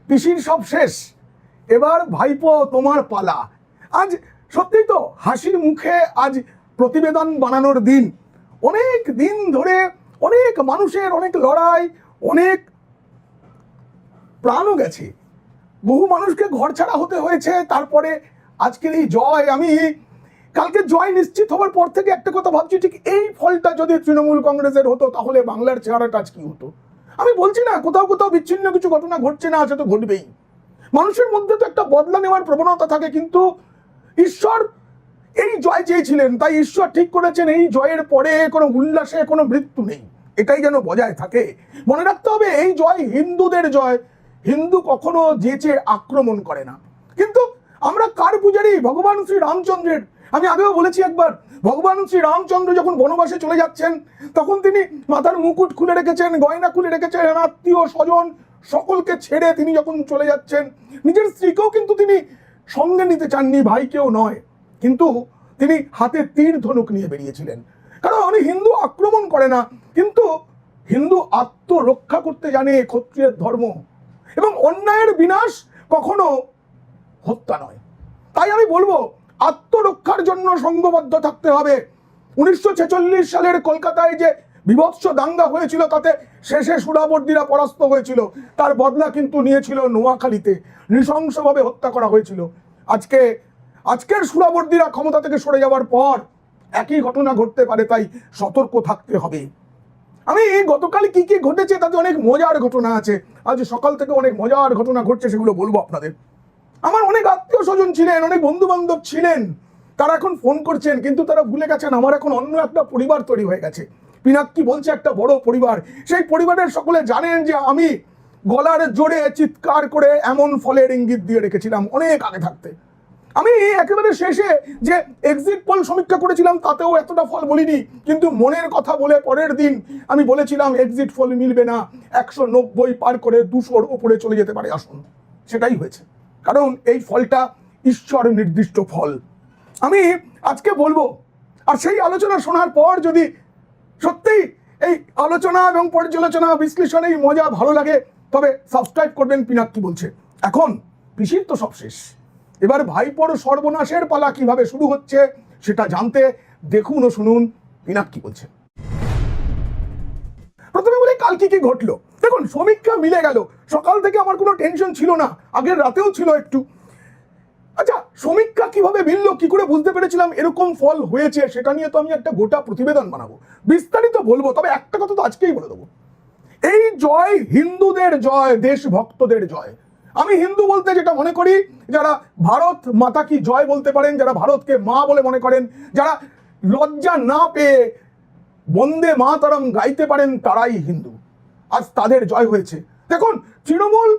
পিসির সব শেষ, এবার ভাইপো তোমার পালা। আজ সত্যিই তো হাসির মুখে আজ প্রতিবেদন বানানোর দিন। অনেক দিন ধরে অনেক মানুষের অনেক লড়াই, অনেক প্রাণও গেছে, বহু মানুষকে ঘর ছাড়া হতে হয়েছে। তারপরে আজকের এই জয়, আমি কালকে জয় নিশ্চিত হওয়ার পর থেকে একটা কথা ভাবছি, ঠিক এই ফলটা যদি তৃণমূল কংগ্রেসের হতো তাহলে বাংলার চেহারাটা আজ কি হতো। আমি বলছি না কোথাও কোথাও বিচ্ছিন্ন কিছু ঘটনা ঘটছে না, আছে তো ঘটবেই। মানুষের মধ্যে তো একটা বদলা নেওয়ার প্রবণতা থাকে, কিন্তু ঈশ্বর এই জয় চেয়েছিলেন, তাই ঈশ্বর ঠিক করেছেন এই জয়ের পরে কোনো উল্লাসে কোনো মৃত্যু নেই, এটাই যেন বজায় থাকে। মনে রাখতে হবে এই জয় হিন্দুদের জয়, হিন্দু কখনো যেচে আক্রমণ করে না। কিন্তু আমরা কার পূজারি? ভগবান শ্রী রামচন্দ্রের। আমি আগেও বলেছি একবার, ভগবান শ্রী রামচন্দ্র যখন বনবাসে চলে যাচ্ছেন তখন তিনি মাথার মুকুট খুলে রেখেছেন, গয়না খুলে রেখেছেন, আত্মীয় স্বজন সকলকে ছেড়ে তিনি যখন চলে যাচ্ছেন, নিজের স্ত্রীকেও কিন্তু তিনি সঙ্গে নিতে চাননি, ভাইকেও নয়, কিন্তু তিনি হাতে তীর ধনুক নিয়ে বেরিয়েছিলেন। কারণ হিন্দু আক্রমণ করে না, কিন্তু হিন্দু আত্মরক্ষা করতে জানে, ক্ষত্রিয়ের ধর্ম। এবং অন্যায়ের বিনাশ কখনো হত্যা নয়। তাই আমি বলবো আত্মরক্ষার জন্য সংঘবদ্ধ থাকতে হবে। 1946 সালের কলকাতায় যে বিভৎস দাঙ্গা হয়েছিল তাতে শেষে সুরাবর্দীরা পরাস্ত হয়েছিল, তার বদলা কিন্তু নিয়েছিল নোয়াখালীতে, নৃশংসভাবে হত্যা করা হয়েছিল। আজকের সুরাবর্দীরা ক্ষমতা থেকে সরে যাওয়ার পর একই ঘটনা ঘটতে পারে, তাই সতর্ক থাকতে হবে। আমি গতকাল কি কি ঘটেছে তাতে অনেক মজার ঘটনা আছে, আজ সকাল থেকে অনেক মজার ঘটনা ঘটছে, সেগুলো বলবো আপনাদের। আমার অনেক আত্মীয় স্বজন ছিলেন, অনেক বন্ধু বান্ধব ছিলেন, তারা এখন ফোন করছেন, কিন্তু তারা ভুলে গেছেন আমার এখন অন্য একটা পরিবার তৈরি হয়ে গেছে। পিনাক্কি বলছে একটা বড় পরিবার, সেই পরিবারের সকলে জানেন যে আমি গলার জোরে চিৎকার করে এমন ফলের ইঙ্গিত দিয়ে রেখেছিলাম অনেক আগে থাকতে। আমি একেবারে শেষে যে এক্সিট পোল সমীক্ষা করেছিলাম তাতেও এতটা ফল বলিনি, কিন্তু মনের কথা বলে পরের দিন আমি বলেছিলাম এক্সিট পোল মিলবে না, 190 পার করে 200-র উপরে চলে যেতে পারে আসন। সেটাই হয়েছে, কারণ এই ফলটা ঈশ্বর নির্দিষ্ট ফল। আমি আজকে বলবো, আর সেই আলোচনা শোনার পর যদি সত্যিই এই আলোচনা এবং পর্যালোচনা বিশ্লেষণ এই মজা ভালো লাগে, তবে সাবস্ক্রাইব করবেন। পিনাক্কি বলছে এখন পিসির তো সব শেষ, এবার ভাইপোর সর্বনাশের পালা কিভাবে শুরু হচ্ছে সেটা জানতে দেখুন ও শুনুন পিনাক্কি বলছে। প্রথমে বলি কাল কি কি ঘটলো। দেখুন, সমীক্ষা মিলে গেল, সকাল থেকে আমার কোনো টেনশন ছিল না, আগের রাতেও ছিল একটু। আচ্ছা, সমীক্ষা কিভাবে মিললো, কি করে বুঝতে পেরেছিলাম এরকম ফল হয়েছে, সেটা নিয়ে তো আমি একটা গোটা প্রতিবেদন বানাবো, বিস্তারিত বলবো। তবে একটা কথা তো আজকেই বলে দেবো, এই জয় হিন্দুদের জয়, দেশভক্তদের জয়। আমি হিন্দু বলতে যেটা মনে করি, যারা ভারত মাতা কি জয় বলতে পারেন, যারা ভারতকে মা বলে মনে করেন, যারা লজ্জা না পেয়ে বন্দে মাতরম গাইতে পারেন, তারাই হিন্দু। আজ তাদের জয় হয়েছে। দেখুন, তৃণমূল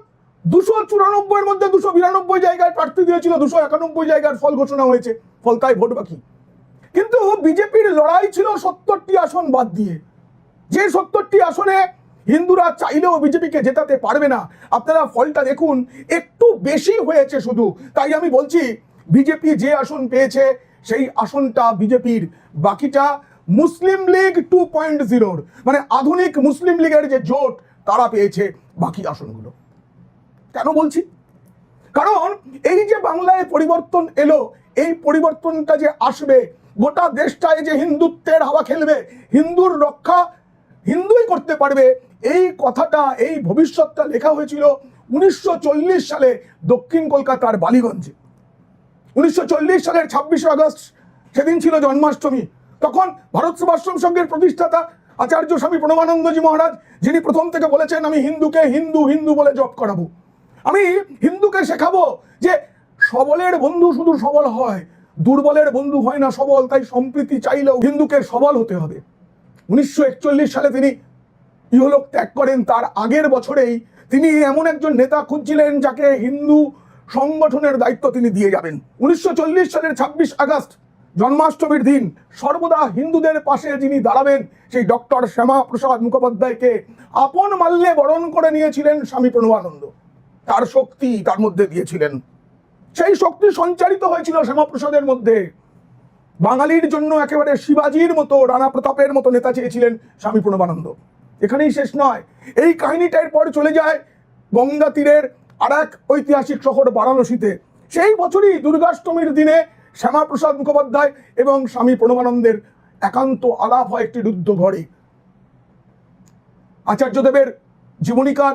294-এর মধ্যে 292 জায়গায় প্রার্থী দিয়েছিল, 291 জায়গার ফল ঘোষণা হয়েছে, ফলতায় ভোট বাকি। কিন্তু বিজেপির লড়াই ছিল 70টি আসন বাদ দিয়ে, যে 70টি আসনে হিন্দুরা চাইলেও বিজেপিকে জেতাতে পারবে না। আপনারা ফলটা দেখুন, একটু বেশি হয়েছে শুধু। তাই আমি বলছি বিজেপি যে আসন পেয়েছে সেই আসনটা বিজেপির, বাকিটা মুসলিম লীগ 2.0, মানে আধুনিক মুসলিম লীগের যে জোট তারা পেয়েছে বাকি আসনগুলো। কেন বলছি? কারণ এই যে বাংলায় পরিবর্তন এলো, এই পরিবর্তনটা যে আসবে, গোটা দেশটায় যে হিন্দুত্বের হাওয়া খেলবে, হিন্দুর রক্ষা হিন্দুই করতে পারবে, এই কথাটা, এই ভবিষ্যৎটা লেখা হয়েছিল 1940 সালে দক্ষিণ কলকাতার বালিগঞ্জে। 1940 সালের 26শে আগস্ট, সেদিন ছিল জন্মাষ্টমী। তখন ভারত সেবাশ্রম সংঘের প্রতিষ্ঠাতা আচার্য স্বামী প্রণবানন্দজি মহারাজ, যিনি প্রথম থেকে বলেছেন আমি হিন্দুকে হিন্দু হিন্দু বলে জপ করাবো, আমি হিন্দুকে শেখাবো যে সবলের বন্ধু শুধু সবল হয়, দুর্বলের বন্ধু হয় না সবল। তাই সম্প্রীতি চাইলেও হিন্দুকে সবল হতে হবে। 1941 সালে তিনি ইহলোক ত্যাগ করেন। তার আগের বছরেই তিনি এমন একজন নেতা খুঁজছিলেন যাকে হিন্দু সংগঠনের দায়িত্ব তিনি দিয়ে যাবেন। 1940 সালের 26 আগস্ট জন্মাষ্টমীর দিন সর্বদা হিন্দুদের পাশে যিনি দাঁড়াবেন, সেই ডক্টর শ্যামাপ্রসাদ মুখোপাধ্যায়কে আপন মাল্যে বরণ করে নিয়েছিলেন স্বামী প্রণবানন্দ। তার শক্তি তার মধ্যে দিয়েছিলেন, সেই শক্তি সঞ্চারিত হয়েছিল শ্যামাপ্রসাদের মধ্যে। বাঙালির জন্য একেবারে শিবাজির মতো, রানা প্রতাপের মতো নেতা চেয়েছিলেন স্বামী প্রণবানন্দ। এখানেই শেষ নয়, এই কাহিনীটার পর চলে যায় গঙ্গা তীরের আর এক ঐতিহাসিক শহর বারাণসীতে সেই বছরই দুর্গাষ্টমীর দিনে শ্যামাপ্রসাদ মুখোপাধ্যায় এবং স্বামী প্রণবানন্দের একান্ত আলাপ হয় একটি রুদ্ধ ঘরে। আচার্যদেবের জীবনীকার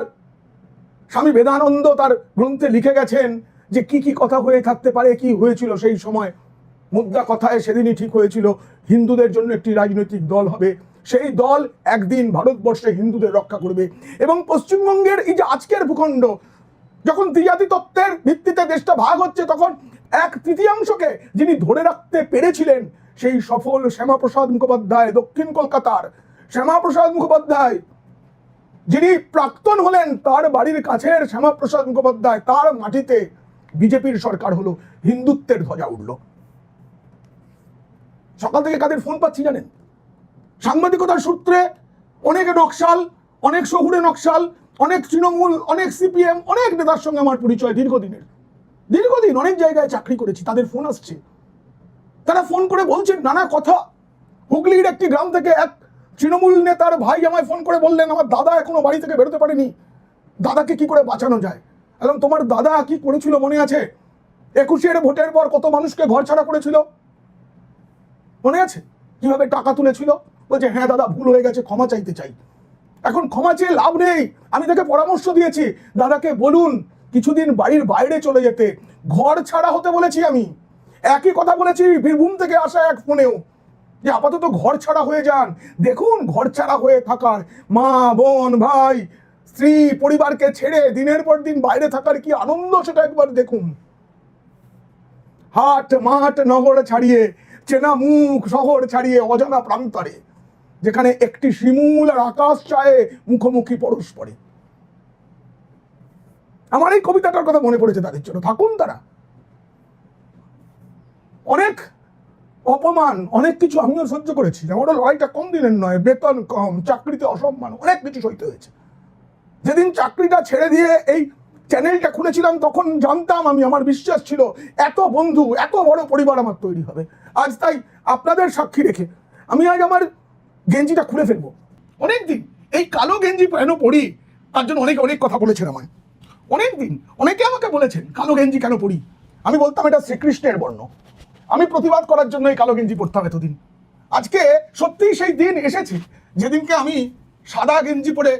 স্বামী বেদানন্দ তার গ্রন্থে লিখে গেছেন যে কি কি কথা হয়ে থাকতে পারে, কি হয়েছিল সেই সময়। মুদ্রা কথায় সেদিনই ঠিক হয়েছিল হিন্দুদের জন্য একটি রাজনৈতিক দল হবে, সেই দল একদিন ভারতবর্ষে হিন্দুদের রক্ষা করবে। এবং পশ্চিমবঙ্গের এই যে আজকের ভূখণ্ড, যখন দ্বিজাতি তত্ত্বের ভিত্তিতে দেশটা ভাগ হচ্ছে, তখন 1/3 যিনি ধরে রাখতে পেরেছিলেন সেই সফল শ্যামাপ্রসাদ মুখোপাধ্যায়, দক্ষিণ কলকাতার শ্যামাপ্রসাদ মুখোপাধ্যায়, যিনি প্রাক্তন হলেন, তার বাড়ির কাছের শ্যামাপ্রসাদ মুখোপাধ্যায়, তার মাটিতে বিজেপির সরকার হলো, হিন্দুত্বের ধ্বজা উঠল। সকাল থেকে কাদের ফোন পাচ্ছি জানেন? সাংবাদিকতার সূত্রে অনেক নকশাল, অনেক শহুরে নকশাল, অনেক তৃণমূল, অনেক সিপিএম, অনেক নেতার সঙ্গে আমার পরিচয় দীর্ঘদিন অনেক জায়গায় চাকরি করেছি। তাদের ফোন আসছে, তারা ফোন করে বলছেন নানা কথা। হুগলির একটি গ্রাম থেকে এক তৃণমূল নেতার ভাই আমায় ফোন করে বললেন, আমার দাদা এখনো বাড়ি থেকে বেরোতে পারেনি, দাদাকে কি করে বাঁচানো যায়। এবং তোমার দাদা কি করেছিল মনে আছে? 21-এর ভোটের পর কত মানুষকে ঘর ছাড়া করেছিল মনে আছে? কিভাবে টাকা তুলেছিল? বলছে হ্যাঁ দাদা, ভুল হয়ে গেছে, ক্ষমা চাইতে চাই। এখন ক্ষমা চেয়ে লাভ নেই। আমি তাকে পরামর্শ দিয়েছি, দাদাকে বলুন কিছুদিন বাড়ির বাইরে চলে যেতে, ঘর ছাড়া হতে বলেছি। আমি একই কথা বলেছি বীরভূম থেকে আসা এক ফোনেও, যে আপাতত ঘর ছাড়া হয়ে যান। দেখুন ঘর ছাড়া হয়ে থাকার, মা বোন ভাই স্ত্রী পরিবারকে ছেড়ে দিনের পর দিন বাইরে থাকার কি আনন্দ, সেটা একবার দেখুন। হাট মাঠ নগর ছাড়িয়ে, চেনা মুখ শহর ছাড়িয়ে, অজানা প্রান্তরে, যেখানে একটি শিমুল আর আকাশ চায়ে মুখোমুখি পরস্পরে। আমার এই কবিতাটার কথা মনে পড়েছে তাদের জন্য। থাকুন তারা। অনেক অপমান, অনেক কিছু আমিও সহ্য করেছি। আমারও লড়াইটা কম দিনের নয়, বেতন কম, চাকরিতে অসম্মান, অনেক কিছু সইতে হয়েছে। যেদিন চাকরিটা ছেড়ে দিয়ে এই চ্যানেলটা খুলেছিলাম, তখন জানতাম আমি, আমার বিশ্বাস ছিল এত বন্ধু, এত বড় পরিবার আমার তৈরি হবে। আজ তাই আপনাদের সাক্ষী রেখে আমি আজ আমার গেঞ্জিটা খুলে ফেলবো। অনেকদিন এই কালো গেঞ্জি কেন পরি, তার জন্য অনেক কথা বলেছেন আমায়। অনেকদিন অনেকে আমাকে বলেছেন কালো গেঞ্জি কেন পরি। আমি বলতাম এটা শ্রীকৃষ্ণের বর্ণ। আমি প্রতিবাদ করার জন্য এই কালো গেঞ্জি পরতাম এতদিন। আজকে সত্যিই সেই দিন এসেছে যেদিনকে আমি সাদা গেঞ্জি পরে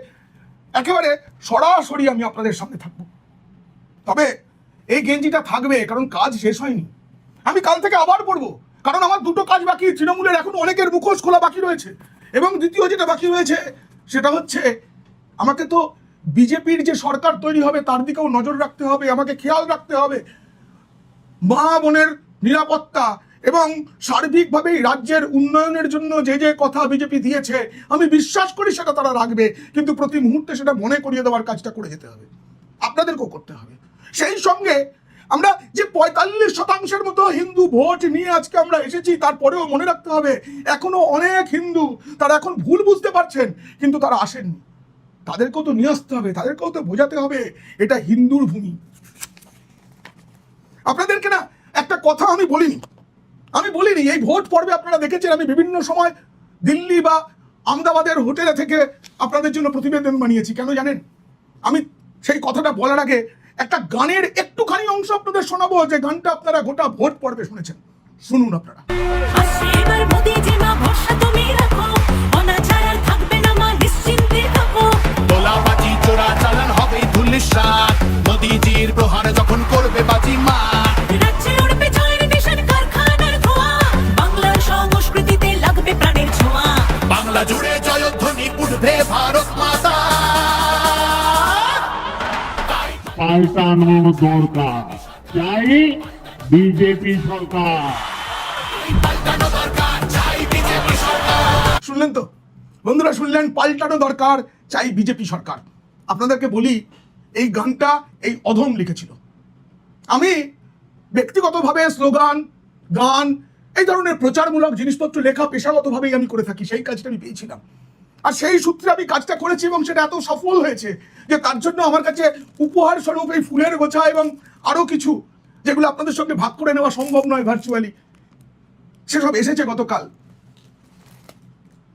একেবারে সরাসরি আমি আপনাদের সামনে থাকবো। তবে এই গেঞ্জিটা থাকবে কারণ কাজ শেষ হয়নি। আমি কাল থেকে আবার পড়বো, কারণ আমার দুটো কাজ বাকি। তৃণমূলের এখন অনেকের মুখোশ খোলা বাকি রয়েছে, এবং দ্বিতীয় যেটা বাকি রয়েছে সেটা হচ্ছে আমাকে তো বিজেপির যে সরকার তৈরি হবে তার দিকেও নজর রাখতে হবে, আমাকে খেয়াল রাখতে হবে। মা বোনের নিরাপত্তা এবং সার্বিকভাবে রাজ্যের উন্নয়নের জন্য যে যে কথা বিজেপি দিয়েছে, আমি বিশ্বাস করি সেটা তারা রাখবে, কিন্তু প্রতি মুহূর্তে সেটা মনে করিয়ে দেওয়ার কাজটা করে যেতে হবে, আপনাদেরকেও করতে হবে। সেই সঙ্গে আমরা যে 45% মতো হিন্দু ভোট নিয়ে আজকে আমরা এসেছি, তারপরেও মনে রাখতে হবে এখনো অনেক হিন্দু তারা এখন ভুল বুঝতে পারছেন, কিন্তু তারা আসেননি। তাদেরকেও তো নিয়ে আসতে হবে, তাদেরকেও তো বোঝাতে হবে এটা হিন্দুর ভূমি। আপনাদেরকে না একটা কথা আমি বলিনি এই ভোট পর্বে আপনারা দেখেছেন আমি বিভিন্ন সময় দিল্লি বা আহমেদাবাদের হোটেলে থেকে আপনাদের জন্য প্রতিবেদন বানিয়েছি। কেন জানেন? আমি সেই কথাটা বলার আগে একটা গানের একটুখানি অংশ আপনাদের শোনাবো, যে গানটা আপনারা গোটা ভোট পর্বে শুনেছেন। শুনুন আপনারা। মোদিজির প্রহার যখন করবে বাজি মা, রাজ্যে উড়বে জয়ের নিশান কারখানার ধোঁয়া, বাংলার সংস্কৃতিতে লাগবে প্রাণের ছোঁয়া, বাংলা জুড়ে জয়ধ্বনি উঠবে ভারত মাতা। পাল্টানোর দরকার, চাই বিজেপি সরকার। পাল্টানো দরকার, চাই বিজেপি সরকার। শুনলেন তো বন্ধুরা, শুনলেন, পাল্টানো দরকার, চাই বিজেপি সরকার। আপনাদেরকে বলি এই গানটা এই অধম লিখেছিল। আমি ব্যক্তিগতভাবে স্লোগান, গান, এই ধরনের প্রচারমূলক জিনিসপত্র লেখা পেশাগতভাবেই আমি করে থাকি। সেই কাজটা আমি পেয়েছিলাম, আর সেই সূত্রে আমি কাজটা করেছি, এবং সেটা এত সফল হয়েছে যে তার জন্য আমার কাছে উপহার স্বরূপ এই ফুলের গোছা এবং আরও কিছু, যেগুলো আপনাদের সঙ্গে ভাগ করে নেওয়া সম্ভব নয় ভার্চুয়ালি, সেসব এসেছে গতকাল।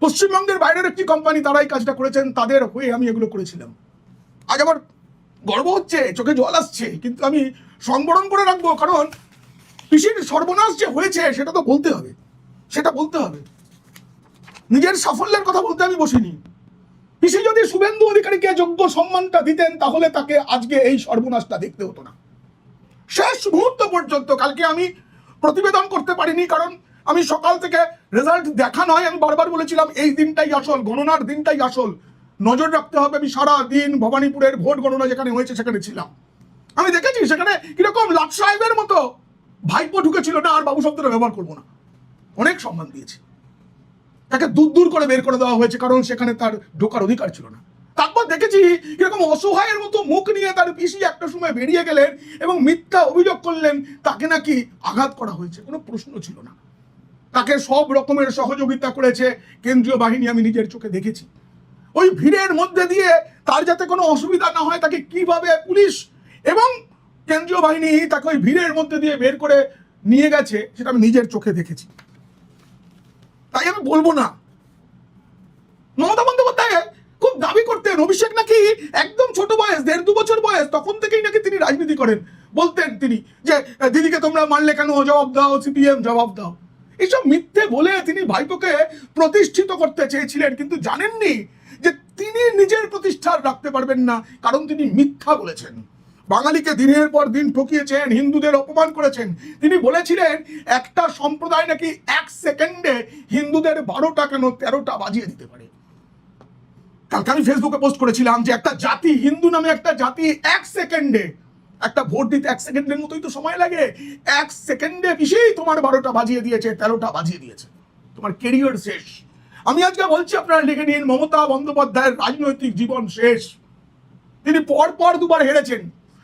পশ্চিমবঙ্গের বাইরের একটি কোম্পানি, তারাই কাজটা করেছেন, তাদের হয়ে আমি এগুলো করেছিলাম। আজ আমার গর্ব হচ্ছে, চোখে জল আসছে, কিন্তু আমি সংবরণ করে রাখবো, কারণ পিসির সর্বনাশ যে হয়েছে সেটা তো বলতে হবে, সেটা বলতে হবে। নিজের সাফল্যের কথা বলতে আমি বসিনি। পিসি যদি শুভেন্দু অধিকারীকে যোগ্য সম্মানটা দিতেন তাহলে তাকে আজকে এই সর্বনাশটা দেখতে হতো না। শেষ মুহূর্ত পর্যন্ত কালকে আমি প্রতিবেদন করতে পারিনি, কারণ আমি সকাল থেকে রেজাল্ট দেখা নয়, আমি বারবার বলেছিলাম এই দিনটাই আসল, গণনার দিনটাই আসল, নজর রাখতে হবে। আমি সারা দিন ভবানীপুরের ভোট গণনা যেখানে হয়েছে সেখানে ছিলাম। আমি দেখেছি সেখানে কিরকম লাট সাহেবের মতো ভাইপো ঢুকেছিল, না আর বাবু শব্দটা ব্যবহার করবো না, অনেক সম্মান দিয়েছি, তাকে দূর দূর করে বের করে দেওয়া হয়েছে, কারণ সেখানে তার ঢোকার অধিকার ছিল না। তারপর দেখেছি কিরকম অসহায়ের মতো মুখ নিয়ে তার পিসি একটা সময় বেরিয়ে গেলেন এবং মিথ্যা অভিযোগ করলেন তাকে নাকি আঘাত করা হয়েছে, কোনো প্রশ্ন ছিল না। তাকে সব রকমের সহযোগিতা করেছে কেন্দ্রীয় বাহিনী, আমি নিজের চোখে দেখেছি। ওই ভিড়ের মধ্যে দিয়ে তার যাতে কোনো অসুবিধা না হয় তাকে কিভাবে পুলিশ এবং কেন্দ্রীয় বাহিনী তাকে ওই ভিড়ের মধ্যে দিয়ে বের করে নিয়ে গেছে সেটা আমি নিজের চোখে দেখেছি। তাই আমি বলবো না। মমতা বন্দ্যোপাধ্যায় খুব দাবি করতেন অভিষেক নাকি একদম ছোট বয়স, 1.5-2 বছর বয়স, তখন থেকেই নাকি তিনি রাজনীতি করেন। বলতেন তিনি যে দিদিকে তোমরা মারলে কেন, জবাব দাও, সিপিএম জবাব দাও। এইসব মিথ্যে বলে তিনি ভাইপোকে প্রতিষ্ঠিত করতে চেয়েছিলেন, কিন্তু জানেননি যে তিনি নিজের প্রতিষ্ঠা রাখতে পারবেন না, কারণ তিনি মিথ্যা বলেছেন। বাঙালিকে দিনের পর দিন ঠকিয়েছেন, হিন্দুদের অপমান করেছেন। তিনি বলেছিলেন একটা সম্প্রদায় নাকি 1 সেকেন্ডে হিন্দুদের 12টা কেন 13টা বাজিয়ে দিতে পারে। কালকে আমি ফেসবুকে পোস্ট করেছিলাম যে একটা জাতি, হিন্দু নামে একটা জাতি 1 সেকেন্ডে, একটা ভোট দিতে 1 সেকেন্ডের মতোই তো সময় লাগে, 1 সেকেন্ডে পিছিয়েই তোমার 12টা বাজিয়ে দিয়েছে, 13টা বাজিয়ে দিয়েছে, তোমার কেরিয়ার শেষ। আমি আজকে বলছি আপনারা লিখে নিন, মমতা বন্দ্যোপাধ্যায়ের রাজনৈতিক জীবন শেষ। তিনি পর 2বার হেরেছেন।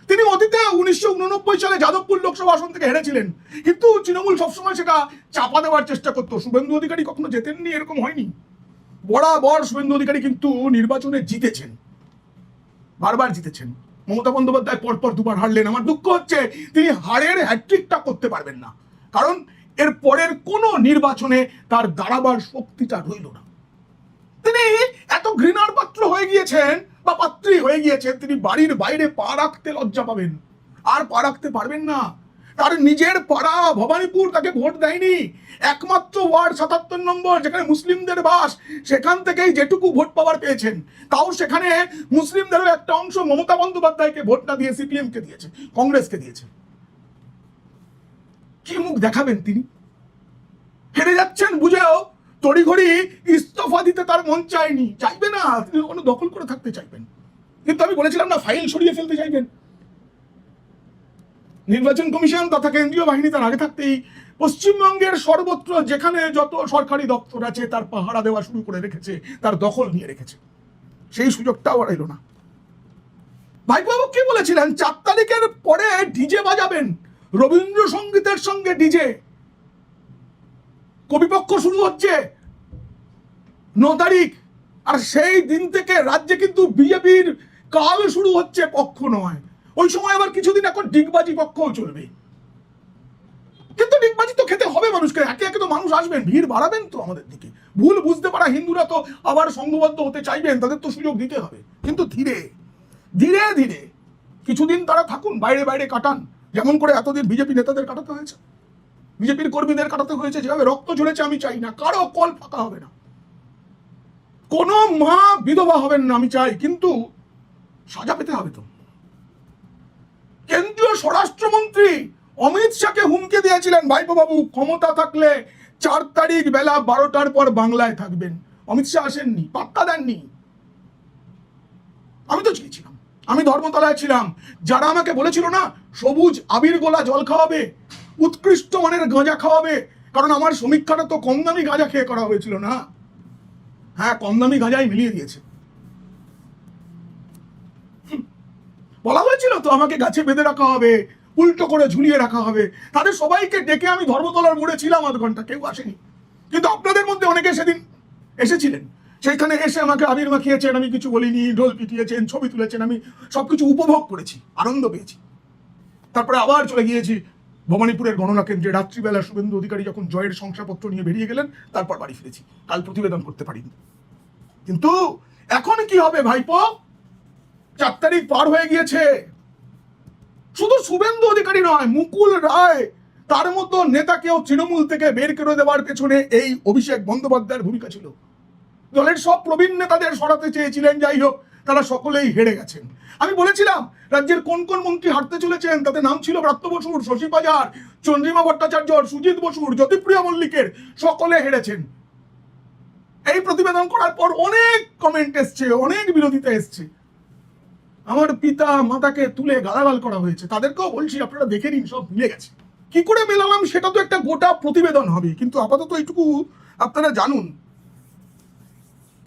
তিনি অতীতে 1989 সালে যাদবপুর লোকসভা আসন থেকে হেরেছিলেন, কিন্তু তৃণমূল সবসময় সেটা চাপা দেওয়ার চেষ্টা করতো। শুভেন্দু অধিকারী কখনো জেতেননি, এরকম হয়নি। বরাবর শুভেন্দু অধিকারী কিন্তু নির্বাচনে জিতেছেন, বারবার জিতেছেন। মমতা বন্দ্যোপাধ্যায় পর 2বার হারলেন। আমার দুঃখ হচ্ছে তিনি হারের হ্যাট্রিকটা করতে পারবেন না, কারণ এর পরের কোনো নির্বাচনে তার দাঁড়াবার শক্তিটা রইল না। তিনি এত ঘৃণার পাত্র হয়ে গিয়েছেন বা পাত্রী হয়ে গিয়েছেন, তিনি বাড়ির বাইরে পা রাখতে লজ্জা পাবেন, আর পা রাখতে পারবেন না। তার নিজের পাড়া ভবানীপুর তাকে ভোট দেয়নি। একমাত্র ওয়ার্ড 77 নম্বর যেখানে মুসলিমদের বাস, সেখান থেকেই যেটুকু ভোট পাওয়ার পেয়েছেন, তাও সেখানে মুসলিমদেরও একটা অংশ মমতা বন্দ্যোপাধ্যায়কে ভোট না দিয়ে সিপিএম কে দিয়েছে, কংগ্রেসকে দিয়েছে। কি মুখ দেখাবেন তিনি? হেরে যাচ্ছেন বুঝেও তড়িঘড়ি ইস্তফা দিতে তার মন চায়নি, চাইবে না, তিনি কোনো দখল করে থাকতে চাইবেন। কিন্তু আমি বলেছিলাম না, ফাইল সরিয়ে ফেলতে চাইবেন। নির্বাচন কমিশন তথা কেন্দ্রীয় বাহিনী তার আগে থাকতেই পশ্চিমবঙ্গের সর্বত্র যেখানে যত সরকারি দপ্তর আছে তার পাহারা দেওয়া শুরু করে রেখেছে, তার দখল নিয়ে রেখেছে। সেই সুযোগটাও আর এলো না। ভাইবাবু কি বলেছিলেন, 4 তারিখের পরে ডিজে বাজাবেন, রবীন্দ্রসঙ্গীতের সঙ্গে ডিজে। কবিপক্ষ শুরু হচ্ছে 9 তারিখ, আর সেই দিন থেকে রাজ্যে কিন্তু বিজেপির কাল শুরু হচ্ছে, পক্ষ নয়। ওই সময় আবার কিছুদিন এখন ডিগবাজি পক্ষও চলবে, কিন্তু ডিগবাজি তো খেতে হবে মানুষকে। একে একে তো মানুষ আসবেন, ভিড় বাড়াবেন তো আমাদের দিকে। ভুল বুঝতে পারা হিন্দুরা তো আবার সংঘবদ্ধ হতে চাইবেন, তাদের তো সুযোগ দিতে হবে, কিন্তু ধীরে ধীরে ধীরে কিছুদিন তারা থাকুন, বাইরে বাইরে কাটান, যেমন করে এতদিন বিজেপি নেতাদের কাটাতে হয়েছে, বিজেপির কর্মীদের কাটাতে হয়েছে, যেভাবে রক্ত ঝরেছে আমি চাই না, কারো কল ফাঁকা হবে না, কোনো মা বিধবা হবেন না আমি চাই, কিন্তু সাজা পেতে হবে তো। কেন্দ্রীয় স্বরাষ্ট্রমন্ত্রী অমিত শাহকে হুমকি দিয়েছিলেন, ভাইপো বাবু ক্ষমতা থাকলে 4 তারিখ বেলা 12টার পর বাংলায় থাকবেন। অমিত শাহ আসেননি, পাত্তা দেননি। আমি তো চেয়েছিলাম, আমি ধর্মতলায় ছিলাম, যারা আমাকে বলেছিল না সবুজ আবির গোলা জল খাওয়াবে, উৎকৃষ্ট মানের গাঁজা খাওয়াবে, কারণ আমার সমীক্ষাটা তো কম দামি গাঁজা খেয়ে করা হয়েছিল না। হ্যাঁ, কম দামি গাঁজাই মিলিয়ে দিয়েছে। বলা হয়েছিল তো আমাকে গাছে বেঁধে রাখা হবে, উল্টো করে ঝুলিয়ে রাখা হবে। তাদের সবাইকে ডেকে আমি ধর্মতলার মোড়ে ছিলাম 8 ঘন্টা, কেউ আসেনি। কিন্তু আপনাদের মধ্যে অনেকে সেদিন এসেছিলেন, সেইখানে এসে আমাকে আবির মাখিয়েছেন, আমি কিছু বলিনি, ঢোল পিটিয়েছেন, ছবি তুলেছেন, আমি সবকিছু উপভোগ করেছি, আনন্দ পেয়েছি। তারপরে আবার চলে গিয়েছি ভবানীপুরের গণনা কেন্দ্রে। রাত্রিবেলা শুভেন্দু অধিকারী যখন জয়ের শংসাপত্র নিয়ে বেরিয়ে গেলেন, তারপর বাড়ি ফিরেছি। কাল প্রতিবেদন করতে পারিনি। কিন্তু এখন কি হবে ভাইপো? 4 তারিখ পার হয়ে গিয়েছে। শুধু শুভেন্দু অধিকারী নয়, মুকুল রায় তার মতো নেতাকেও তৃণমূল থেকে বের করে দেওয়ার পেছনে এই অভিষেক বন্দ্যোপাধ্যায়ের ভূমিকা ছিল। দলের সব প্রবীণ নেতাদের সরাতে চেয়েছিলেন, যাই হোক তারা সকলেই হেরে গেছেন। আমি বলেছিলাম রাজ্যের কোন কোন মন্ত্রী হারতে চলেছেন, তাতে নাম ছিল ব্রাত্য বসুর, শশী পাজার, চন্দ্রিমা ভট্টাচার্য, সুজিত বসুর, জ্যোতিপ্রিয়া মল্লিকের, সকলে হেরেছেন। এই প্রতিবেদন করার পর অনেক কমেন্ট এসছে, অনেক বিরোধিতা এসছে। আমার পিতা মাতাকে তুলে গালাগাল করা হয়েছে, তাদেরকেও বলছি আপনারা দেখে নিন, সব মিলে গেছে। কি করে মেলালাম সেটা তো একটা গোটা প্রতিবেদন হবে, কিন্তু আপাতত এইটুকু আপনারা জানুন।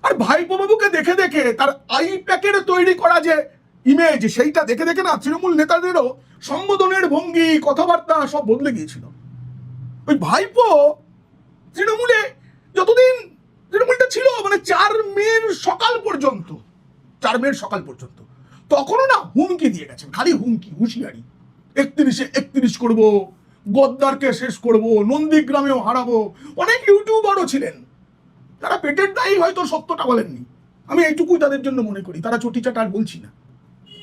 আর ভাইপো বাবুকে দেখে দেখে তার আইপ্যাকের তৈরি করা যে ইমেজ, সেইটা দেখে দেখে না তৃণমূল নেতাদেরও সম্বোধনের ভঙ্গি, কথাবার্তা সব বদলে গিয়েছিল। ওই ভাইপো তৃণমূলে যতদিন তৃণমূলটা ছিল, মানে 4 মের সকাল পর্যন্ত, তখনও না হুমকি দিয়ে গেছেন, খালি হুমকি, হুঁশিয়ারি। 31 করব, গদ্দারকে শেষ করব, নন্দীগ্রামেও হারাবো। অনেক ইউটিউবারও ছিলেন, তারা পেটের দায়ী হয়তো সত্যটা বলেননি, আমি এইটুকুই তাদের জন্য মনে করি। তারা চটি চাটা আর বলছি না,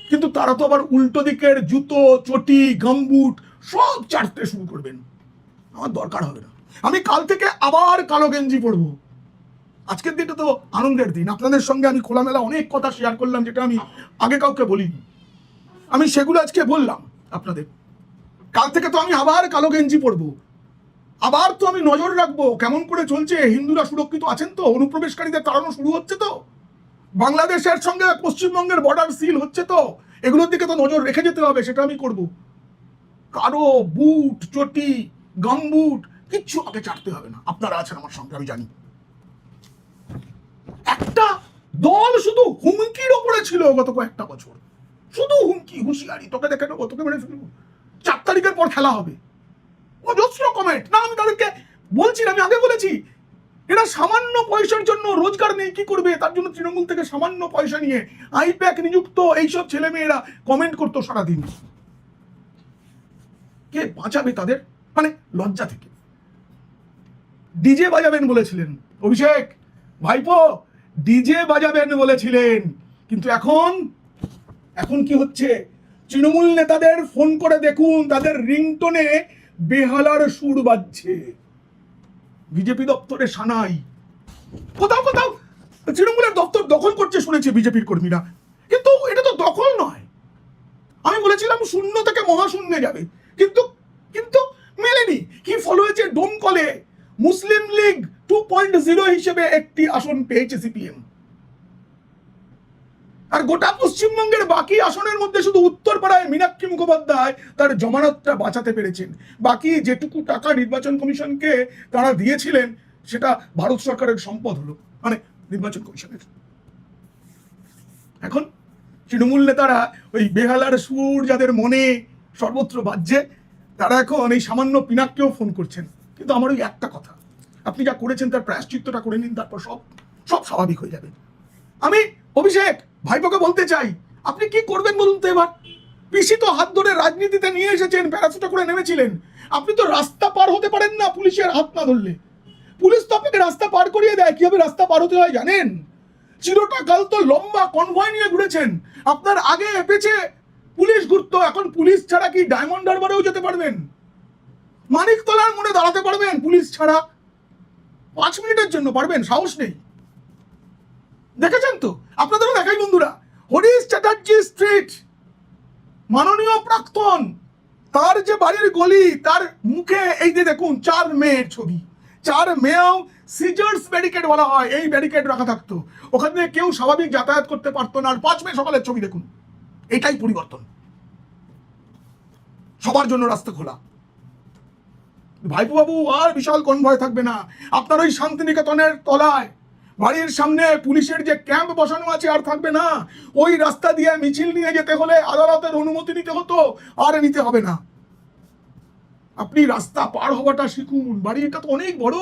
কিন্তু তারা তো আবার উল্টো দিকের জুতো, চটি, গামবুট সব চাটতে শুরু করবেন। আমার দরকার হবে না, আমি কাল থেকে আবার কালো গেঞ্জি পরবো। আজকের দিনটা তো আনন্দের দিন, আপনাদের সঙ্গে আমি খোলামেলা অনেক কথা শেয়ার করলাম, যেটা আমি আগে কাউকে বলিনি। আমি সেগুলো আজকে বললাম আপনাদের। কাল থেকে তো আমি আবার কালো গেঞ্জি পরবো, আবার তো আমি নজর রাখবো কেমন করে চলছে, হিন্দুরা সুরক্ষিত আছেন তো, অনুপ্রবেশকারীদের তাড়ানো শুরু হচ্ছে তো, বাংলাদেশের সঙ্গে পশ্চিমবঙ্গের বর্ডার সিল হচ্ছে তো, এগুলোর দিকে তো নজর রেখে যেতে হবে, সেটা আমি করব। কারো বুট, চটি, গামবুট কিচ্ছু আগে চাটতে হবে না, আপনারা আছেন আমার সঙ্গে, আমি জানি। একটা দল শুধু হুমকির ওপরে ছিল গত কয়েকটা বছর, শুধু হুমকি, হুঁশিয়ারি, তোকে দেখে নেবো, তোকে মেরে ফেলবো, 4 তারিখের পর খেলা হবে। অজস্র কমেন্ট না, আমি তাদেরকে বলছি, আমি আগে বলেছি, এরা সামান্য পয়সার জন্য, রোজগার নেই কি করবে, তার জন্য তৃণমূল থেকে সামান্য পয়সা নিয়ে আইপ্যাক নিযুক্ত এইসব ছেলে মেয়েরা কমেন্ট করতো সারাদিন। কে বাঁচাবে তাদের, মানে লজ্জা থেকে? ডিজে বাজাবেন বলেছিলেন অভিষেক ভাইপো, ডিজে বাজাবেন বলেছিলেন, কিন্তু এখন কি হচ্ছে? তৃণমূল নেতাদের ফোন করে দেখুন, তাদের রিংটোনে বেহালার সুর বাজছে। বিজেপি দপ্তরে সানাই, কোথাও কোথাও তৃণমূলের দপ্তর দখল করছে শুনেছি বিজেপির কর্মীরা, কিন্তু এটা তো দখল নয়। আমি বলেছিলাম শূন্য থেকে মহাশূন্যে যাবে, কিন্তু মেলেনি। কি ফল হয়েছে? ডোমকলে মুসলিম লীগ 2.0 হিসেবে একটি আসন পেয়েছে সিপিএম। আর গোটা পশ্চিমবঙ্গের বাকি আসনের মধ্যে শুধু উত্তরপাড়ায় মীনাক্ষী মুখোপাধ্যায় তার জমানতটা বাঁচাতে পেরেছেন। বাকি যেটুকু টাকা নির্বাচন কমিশনকে তারা দিয়েছিলেন সেটা ভারত সরকারের সম্পদ হলো, মানে নির্বাচন কমিশনের। এখন তৃণমূল নেতারা ওই বেহালার সুর যাদের মনে সর্বত্র বাজছে, তারা এখন এই সামান্য পিনাককেও ফোন করছেন। কিন্তু আমার ওই একটা কথা, আপনি যা করেছেন তার প্রায়শ্চিত্তটা করে নিন, তারপর সব স্বাভাবিক হয়ে যাবে। আমি অভিষেক ভাইপোকে বলতে চাই, আপনি কি করবেন বলুন তো এবার? পিসি তো হাত ধরে রাজনীতিতে নিয়ে এসেছেন, প্যারাসুটে করে নেমেছিলেন। আপনি তো রাস্তা পার হতে পারেন না পুলিশের হাত না ধরলে। পুলিশ তো আপনাকে রাস্তা পার করিয়ে দেয়। কিভাবে রাস্তা পার হতে হয় জানেন? চিরটা কাল তো লম্বা কনভয় নিয়ে ঘুরেছেন, আপনার আগে পেছে পুলিশ ঘুরতো। এখন পুলিশ ছাড়া কি ডায়মন্ড হারবারেও যেতে পারবেন? মানিকতলার মোড়ে দাঁড়াতে পারবেন পুলিশ ছাড়া? 5 মিনিটের জন্য পারবেন? সাহস নেই। দেখেছেন তো, আপনাদেরও দেখাই বন্ধুরা, হরিশ চ্যাটার্জি স্ট্রিট, মাননীয় প্রাক্তন, তার যে বাড়ির গলি, তার মুখে এই যে দেখুন 4 মেয়ের ছবি। 4 মেয়েও সিজার্স ব্যারিকেড বলা হয়, এই ব্যারিকেড রাখা থাকতো, ওখান থেকে কেউ স্বাভাবিক যাতায়াত করতে পারতো না। আর 5 মে সকালের ছবি দেখুন, এটাই পরিবর্তন। সবার জন্য রাস্তা খোলা। ভাইপো বাবু আর বিশাল কনভয় থাকবে না। আপনার ওই শান্তিনিকেতনের তলায় বাড়ির সামনে পুলিশের যে ক্যাম্প বসানো আছে আর থাকবে না। ওই রাস্তা দিয়ে মিছিল নিয়ে যেতে হলে আদালতের অনুমতি নিতে হতো, আর নিতে হবে না। আপনি রাস্তা পার হওয়াটা শিখুন। বাড়িটা তো অনেক বড়,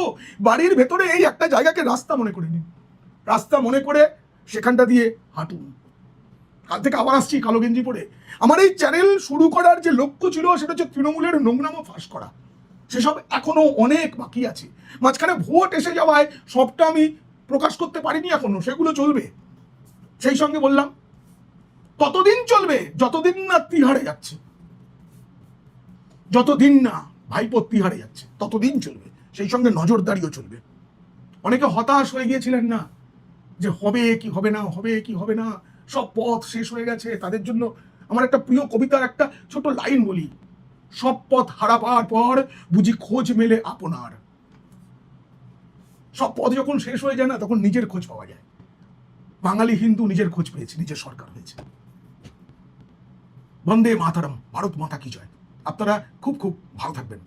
বাড়ির ভেতরে এই একটা জায়গাকে রাস্তা মনে করে নিন, রাস্তা মনে করে সেখানটা দিয়ে হাঁটুন। কাল থেকে আবার আসছি কালো গেঞ্জি পরে। আমার এই চ্যানেল শুরু করার যে লক্ষ্য ছিল সেটা হচ্ছে তৃণমূলের নোংরামো ফাঁস করা। সেসব এখনো অনেক বাকি আছে। মাঝখানে ভোট এসে যাওয়ায় সবটা আমি প্রকাশ করতে পারিনি এখনো, সেগুলো চলবে। সেই সঙ্গে বললাম ততদিন চলবে যতদিন না তিহারে যাচ্ছে, যতদিন না ভাইপো তিহারে যাচ্ছে ততদিন চলবে, সেই সঙ্গে নজরদারিও চলবে। অনেকে হতাশ হয়ে গিয়েছিলেন না যে হবে কি হবে না, হবে কি হবে না, সব পথ শেষ হয়ে গেছে। তাদের জন্য আমার একটা প্রিয় কবিতার একটা ছোট লাইন বলি, সব পথ হারাবার পর বুঝি খোঁজ মেলে আপনার। সব পথ যখন শেষ হয়ে যায় না, তখন নিজের খোঁজ পাওয়া যায়। বাঙালি হিন্দু নিজের খোঁজ পেয়েছে, নিজের সরকার হয়েছে। বন্দে মাতারম, ভারত মাতা কি জয়। আপনারা খুব খুব ভালো থাকবেন।